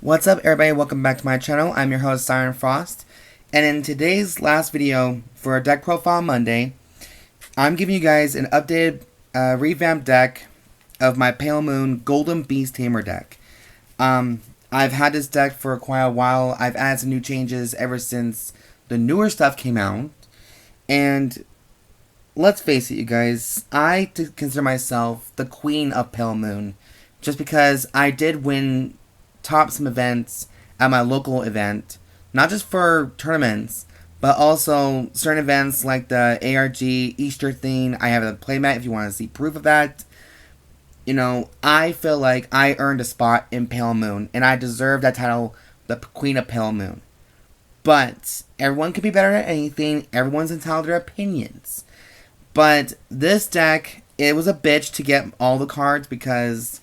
What's up, everybody? Welcome back to my channel. I'm your host, Siren, and in today's last video for Deck Profile Monday, I'm giving you guys an updated, revamped deck of my Pale Moon Golden Beast Tamer deck. I've had this deck for quite a while. I've added some new changes ever since the newer stuff came out, and let's face it, you guys, I consider myself the queen of Pale Moon, just because I did win top some events at my local event, not just for tournaments, but also certain events like the ARG Easter thing. I have a playmat if you want to see proof of that. You know, I feel like I earned a spot in Pale Moon, and I deserve that title, the Queen of Pale Moon. But everyone can be better at anything. Everyone's entitled to their opinions. But this deck, it was a bitch to get all the cards because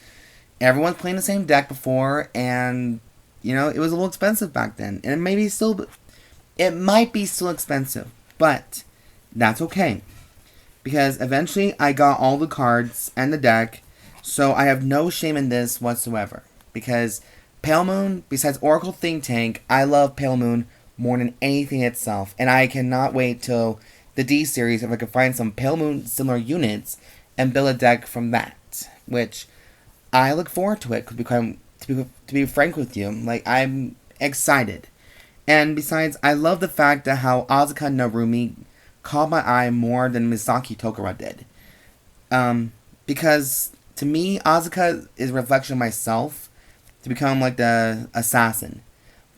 everyone's playing the same deck before, and you know, it was a little expensive back then, and it might be still expensive, but that's okay, because eventually I got all the cards and the deck, so I have no shame in this whatsoever, because Pale Moon, besides Oracle Think Tank, I love Pale Moon more than anything itself, and I cannot wait till the D series if I can find some Pale Moon similar units and build a deck from that, which I look forward to it, because to be frank with you, like, I'm excited. And besides, I love the fact that how Asuka Narumi caught my eye more than Misaki Tokara did. Because to me, Asuka is a reflection of myself to become like the assassin.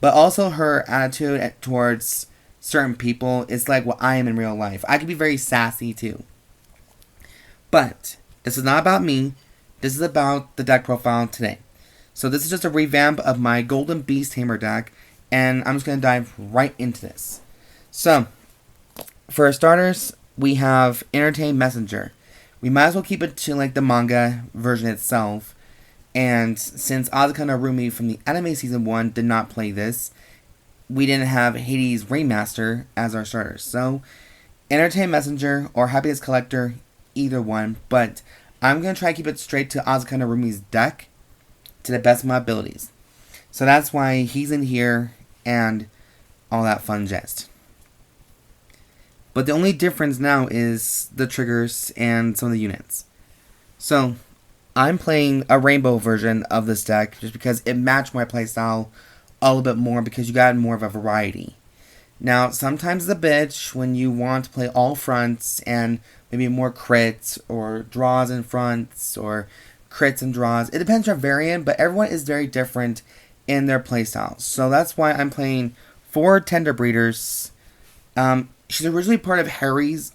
But also her attitude towards certain people is like what I am in real life. I can be very sassy too. But this is not about me. This is about the deck profile today. So this is just a revamp of my Golden Beast Tamer deck, and I'm just going to dive right into this. So, for starters, we have Entertain Messenger. We might as well keep it to like the manga version itself, and since Asuka Narumi from the anime season 1 did not play this, we didn't have Hades Remaster as our starters. So, Entertain Messenger or Happiness Collector, either one, but I'm going to try to keep it straight to Asuka Narumi's deck to the best of my abilities. So that's why he's in here and all that fun jest. But the only difference now is the triggers and some of the units. So I'm playing a rainbow version of this deck just because it matched my playstyle a little bit more, because you got more of a variety. Now, sometimes it's a bitch when you want to play all fronts and maybe more crits or draws in fronts or crits and draws. It depends on variant, but everyone is very different in their playstyle. So that's why I'm playing 4 Tender Breeders. She's originally part of Hari's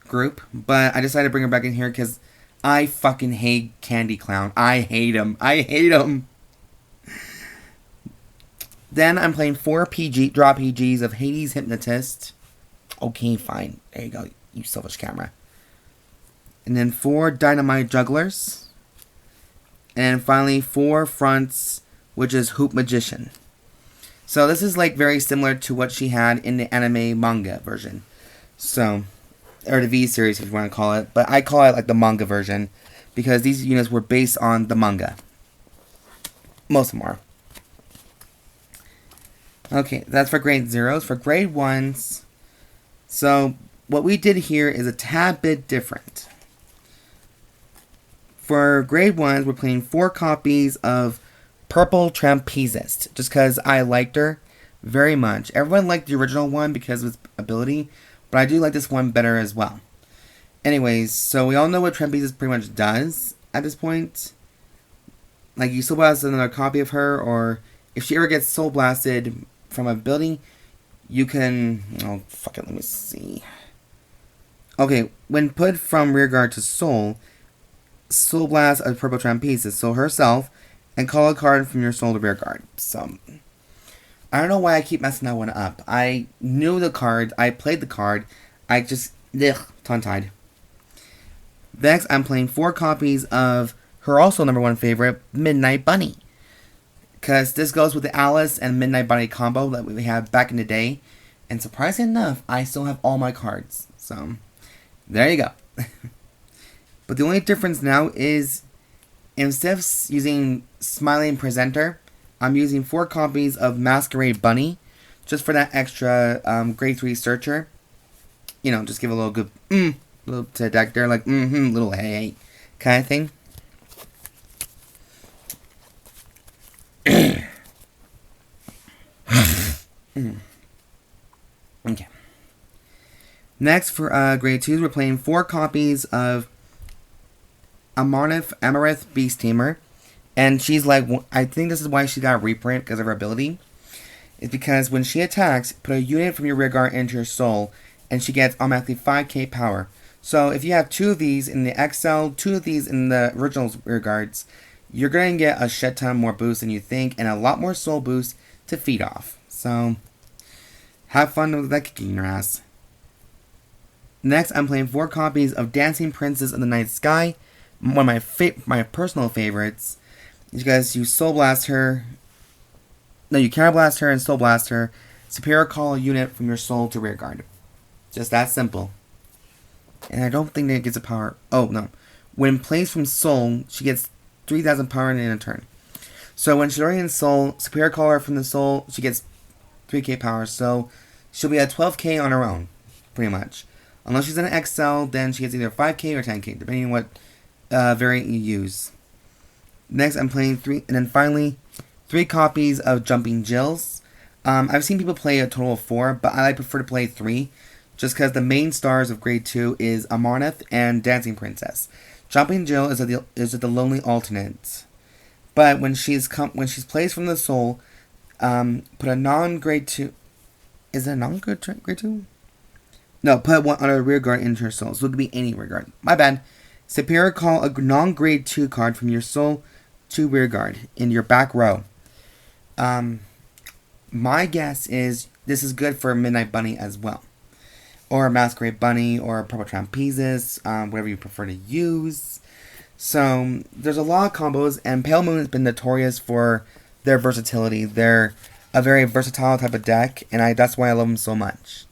group, but I decided to bring her back in here because I fucking hate Candy Clown. I hate him. Then I'm playing 4 draw PGs of Hades Hypnotist. Okay, fine. There you go, you selfish camera. And then 4 Dynamite Jugglers. And finally 4 fronts, which is Hoop Magician. So this is like very similar to what she had in the anime manga version. So, or the V series if you want to call it. But I call it like the manga version, because these units were based on the manga. Most of them are. Okay, that's for grade 0s. For grade 1s, so what we did here is a tad bit different. For grade 1s, we're playing 4 copies of Purple Trapezist, just because I liked her very much. Everyone liked the original one because of its ability, but I do like this one better as well. Anyways, so we all know what Trapezist pretty much does at this point. Like, you still have another copy of her, or if she ever gets soul blasted from a ability, you can... Oh, fuck it, let me see. Okay, when put from rearguard to soul blast a Purple Trapezist, so herself, and call a card from your soul to rearguard. So, I don't know why I keep messing that one up. I knew the card, I played the card, I just... tongue-tied. Next, I'm playing 4 copies of her also #1 favorite, Midnight Bunny. Because this goes with the Alice and Midnight Bunny combo that we had back in the day. And surprisingly enough, I still have all my cards. So, there you go. But the only difference now is Instead of using Smiling Presenter, I'm using 4 copies of Masquerade Bunny, just for that extra grade 3 searcher. You know, just give a little good little to deck there, like little hey kind of thing. Okay. Next, for grade 2s, we're playing 4 copies of Amaranth Beast Tamer. And she's like, I think this is why she got a reprint, because of her ability. It's because when she attacks, put a unit from your rear guard into your soul, and she gets automatically 5k power. So if you have 2 of these in the Accel, 2 of these in the original rear guards, you're going to get a shit ton more boost than you think, and a lot more soul boost to feed off. So, have fun with that kicking your ass. Next, I'm playing 4 copies of Dancing Princess of the Night Sky. One of my personal favorites. You guys, you Soul Blast her. No, you Counter Blast her and Soul Blast her. Superior call a unit from your soul to rear guard. Just that simple. And I don't think that it gets a power. Oh, no. When placed from soul, she gets 3,000 power in a turn. So when she's already in soul, Superior call her from the soul, she gets 3k power. So she'll be at 12k on her own, pretty much. Unless she's in an Accel, then she gets either 5k or 10k, depending on what variant you use. Next, I'm playing 3, and then finally, 3 copies of Jumping Jills. I've seen people play a total of 4, but I prefer to play 3, just because the main stars of Grade 2 is Amaranth and Dancing Princess. Jumping Jill is the lonely alternate, but when she's placed from the soul, put a non-Grade 2. Is it a non-Grade 2? No, put one on a rear guard into her soul, so it could be any rear guard. My bad. Superior call a non-Grade 2 card from your soul to rear guard in your back row. My guess is this is good for Midnight Bunny as well. Or Masquerade Bunny, or Purple Trapezist, whatever you prefer to use. So, there's a lot of combos, and Pale Moon has been notorious for their versatility. They're a very versatile type of deck, and that's why I love them so much.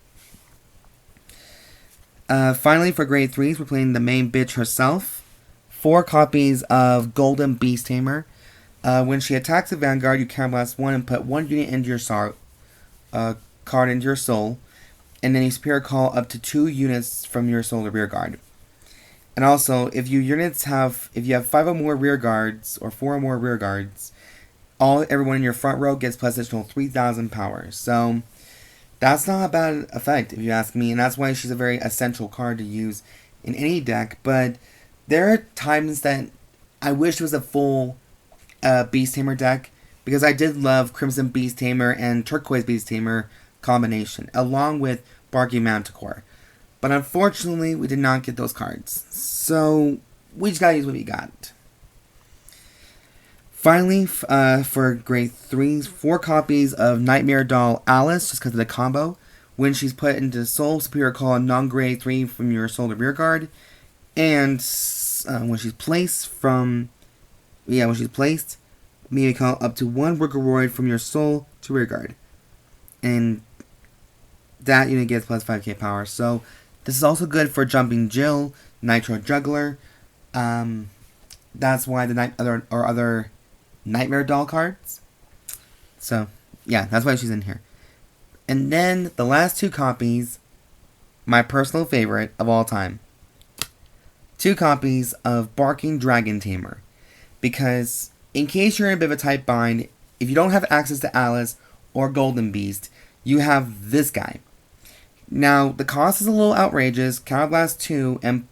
Finally, for grade 3s, we're playing the main bitch herself. 4 copies of Golden Beast Tamer. When she attacks a Vanguard, you counterblast 1 and put 1 unit into your card into your soul. And then you Superior call up to 2 units from your soul to rear guard. And also, if you have 5 or more rear guards, or 4 or more rear guards, everyone in your front row gets plus additional 3,000 power. So, that's not a bad effect, if you ask me, and that's why she's a very essential card to use in any deck. But there are times that I wish it was a full Beast Tamer deck, because I did love Crimson Beast Tamer and Turquoise Beast Tamer combination, along with Barking Manticore. But unfortunately, we did not get those cards, so we just gotta use what we got. Finally, for grade 3s, 4 copies of Nightmare Doll Alice, just because of the combo. When she's put into Soul, Superior call a non-grade 3 from your Soul to rear guard. And when she's placed, maybe call up to 1 Workoroid from your Soul to rear guard. And that unit gets plus 5k power. So, this is also good for Jumping Jill, Nitro Juggler. That's why the other Nightmare Doll cards. So, yeah, that's why she's in here. And then, the last 2 copies, my personal favorite of all time. 2 copies of Barking Dragon Tamer. Because, in case you're in a bit of a tight bind, if you don't have access to Alice or Golden Beast, you have this guy. Now, the cost is a little outrageous. Counterblast 2 and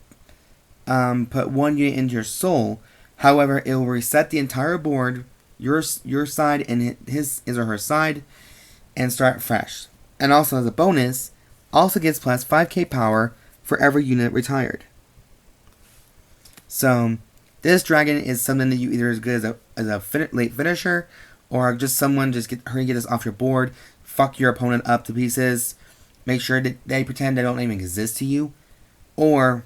put 1 unit into your soul. However, it will reset the entire board, your side and his or her side, and start fresh. And also, as a bonus, also gets plus 5k power for every unit retired. So, this dragon is something that you either as good as a late finisher, or just someone get this off your board, fuck your opponent up to pieces, make sure that they pretend they don't even exist to you, or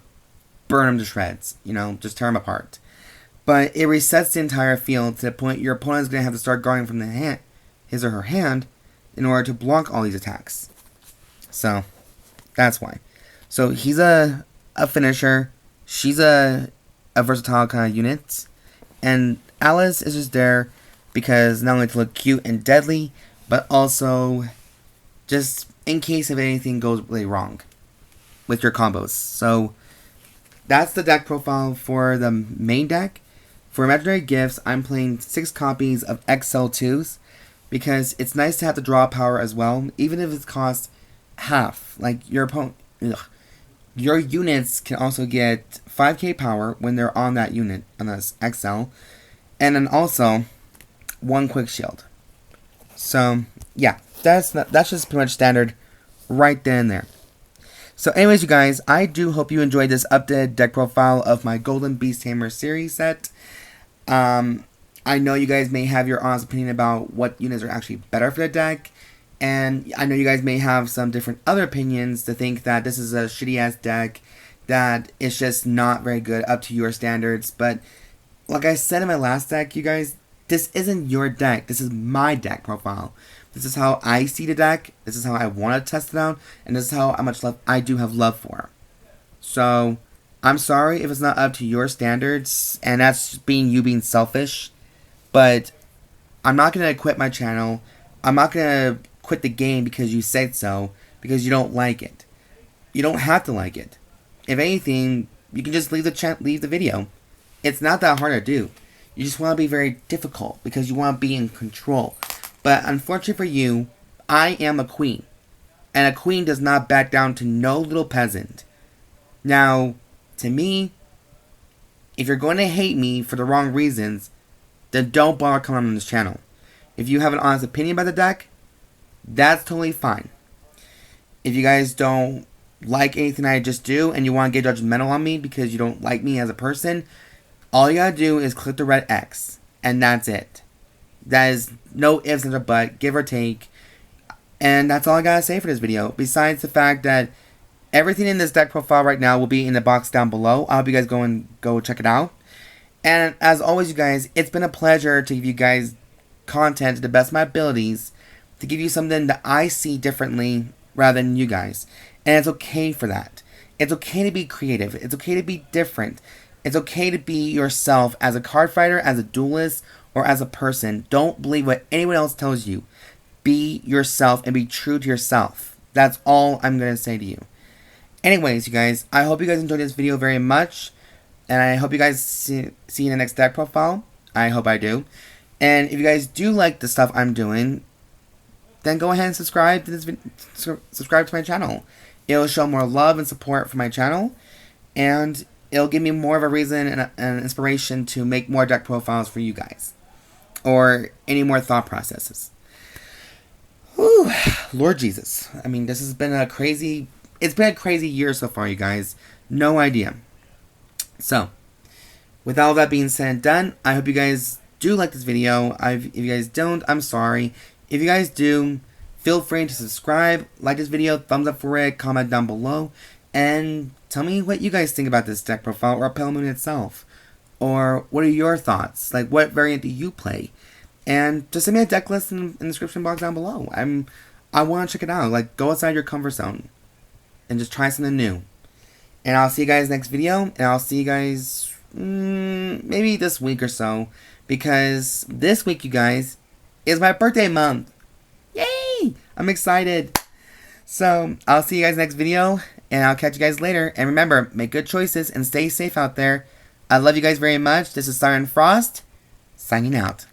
burn them to shreds, just tear them apart. But it resets the entire field to the point your opponent's going to have to start guarding from his or her hand in order to block all these attacks. So, that's why. So, he's a finisher, she's a versatile kind of unit, And Alice is just there because not only to look cute and deadly, but also just in case if anything goes really wrong with your combos. So that's the deck profile for the main deck. For Imaginary Gifts, I'm playing 6 copies of Accel 2s because it's nice to have the draw power as well, even if it costs half. Like your opponent, your units can also get 5k power when they're on that unit on this Accel, and then also 1 quick shield. So yeah, that's just pretty much standard right then and there. So anyways, you guys, I do hope you enjoyed this updated deck profile of my Golden Beast Tamer series set. I know you guys may have your honest opinion about what units are actually better for the deck, and I know you guys may have some different other opinions to think that this is a shitty ass deck, that it's just not very good up to your standards. But like I said in my last deck, you guys, this isn't your deck. This is my deck profile. This is how I see the deck. This is how I want to test it out, and this is how much love I do have love for. So I'm sorry if it's not up to your standards, and that's being selfish. But I'm not going to quit my channel. I'm not going to quit the game because you said so, because you don't like it. You don't have to like it. If anything, you can just leave the video. It's not that hard to do. You just want to be very difficult because you want to be in control. But unfortunately for you, I am a queen. And a queen does not back down to no little peasant. Now, to me, if you're going to hate me for the wrong reasons, then don't bother coming on this channel. If you have an honest opinion about the deck, that's totally fine. If you guys don't like anything I just do and you want to get judgmental on me because you don't like me as a person, all you gotta do is click the red X, and that's it. That is no ifs and a but, give or take. And that's all I gotta say for this video, besides the fact that everything in this deck profile right now will be in the box down below. I hope you guys go check it out. And as always, you guys, it's been a pleasure to give you guys content to the best of my abilities, to give you something that I see differently rather than you guys. And it's okay for that. It's okay to be creative. It's okay to be different. It's okay to be yourself as a card fighter, as a duelist, or as a person. Don't believe what anyone else tells you. Be yourself and be true to yourself. That's all I'm going to say to you. Anyways, you guys, I hope you guys enjoyed this video very much. And I hope you guys see in the next deck profile. I hope I do. And if you guys do like the stuff I'm doing, then go ahead and subscribe to this subscribe to my channel. It'll show more love and support for my channel, and it'll give me more of a reason and an inspiration to make more deck profiles for you guys, or any more thought processes. Whew, Lord Jesus. I mean, this has been a crazy... It's been a crazy year so far, you guys. No idea. So, with all that being said and done, I hope you guys do like this video. If you guys don't, I'm sorry. If you guys do, feel free to subscribe, like this video, thumbs up for it, comment down below, and tell me what you guys think about this deck profile or Pale Moon itself. Or what are your thoughts? Like, what variant do you play? And just send me a deck list in the description box down below. I want to check it out. Like, go outside your comfort zone and just try something new. And I'll see you guys next video, and I'll see you guys maybe this week or so, because this week, you guys, is my birthday month. Yay! I'm excited. So, I'll see you guys next video, and I'll catch you guys later. And remember, make good choices and stay safe out there. I love you guys very much. This is Siren Frost, signing out.